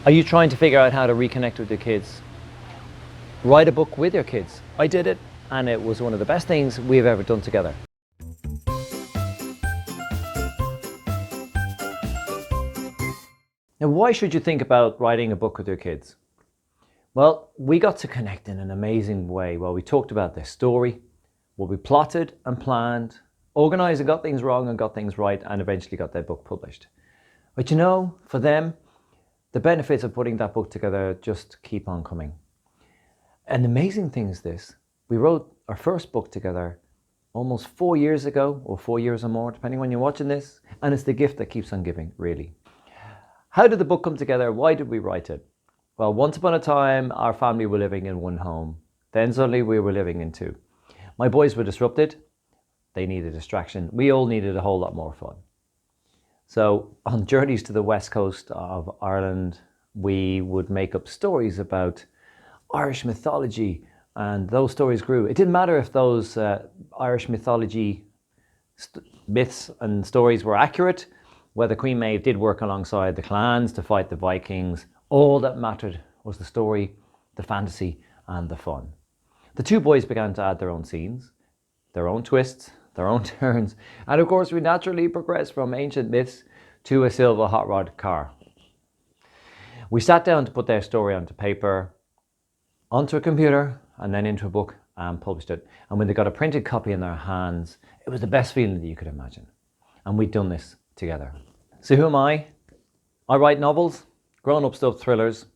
Are you trying to figure out how to reconnect with your kids? Write a book with your kids. I did it, and it was one of the best things we've ever done together. Now, why should you think about writing a book with your kids? Well, we got to connect in an amazing way while we talked about their story, what we plotted and planned, organized and got things wrong and got things right, and eventually got their book published. But you know, for them, the benefits of putting that book together just keep on coming. An amazing thing is this: we wrote our first book together almost 4 years ago, or 4 years or more, depending when you're watching this, and it's the gift that keeps on giving, really. How did the book come together? Why did we write it? Well, once upon a time, our family were living in one home. Then suddenly we were living in two. My boys were disrupted. They needed distraction. We all needed a whole lot more fun. So on journeys to the west coast of Ireland, we would make up stories about Irish mythology, and those stories grew. It didn't matter if those Irish mythology myths and stories were accurate, whether Queen Maeve did work alongside the clans to fight the Vikings. All that mattered was the story, the fantasy, and the fun. The two boys began to add their own scenes, their own twists, their own turns, and of course we naturally progressed from ancient myths to a silver hot rod car. We sat down to put their story onto paper, onto a computer, and then into a book, and published it. And when they got a printed copy in their hands, it was the best feeling that you could imagine. And we'd done this together. So who am I? I write novels, grown-up stuff, thrillers.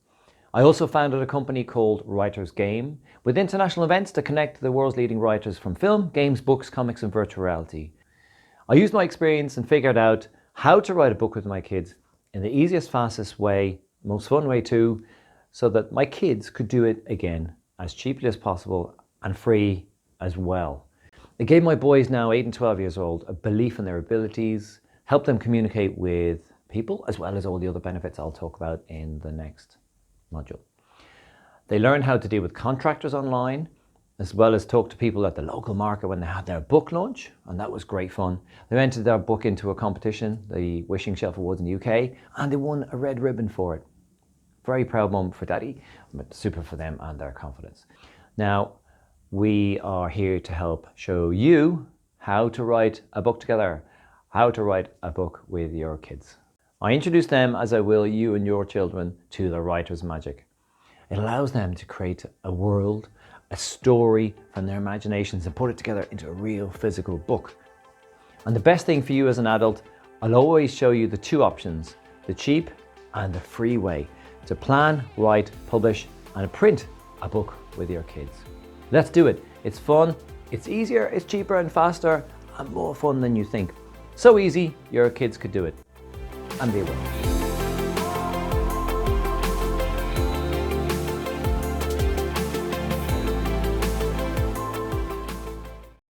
I also founded a company called Writer's Game, with international events to connect the world's leading writers from film, games, books, comics, and virtual reality. I used my experience and figured out how to write a book with my kids in the easiest, fastest way, most fun way too, so that my kids could do it again as cheaply as possible and free as well. It gave my boys, now 8 and 12 years old, a belief in their abilities, helped them communicate with people, as well as all the other benefits I'll talk about in the next module. They learned how to deal with contractors online, as well as talk to people at the local market when they had their book launch, and that was great fun. They entered their book into a competition, the Wishing Shelf Awards in the UK, and they won a red ribbon for it. Very proud moment for Daddy, but super for them and their confidence. Now, we are here to help show you how to write a book together, how to write a book with your kids. I introduce them, as I will you and your children, to the writer's magic. It allows them to create a world, a story from their imaginations and put it together into a real physical book. And the best thing for you as an adult, I'll always show you the two options, the cheap and the free way to plan, write, publish, and print a book with your kids. Let's do it. It's fun, it's easier, it's cheaper and faster, and more fun than you think. So easy, your kids could do it. And they will.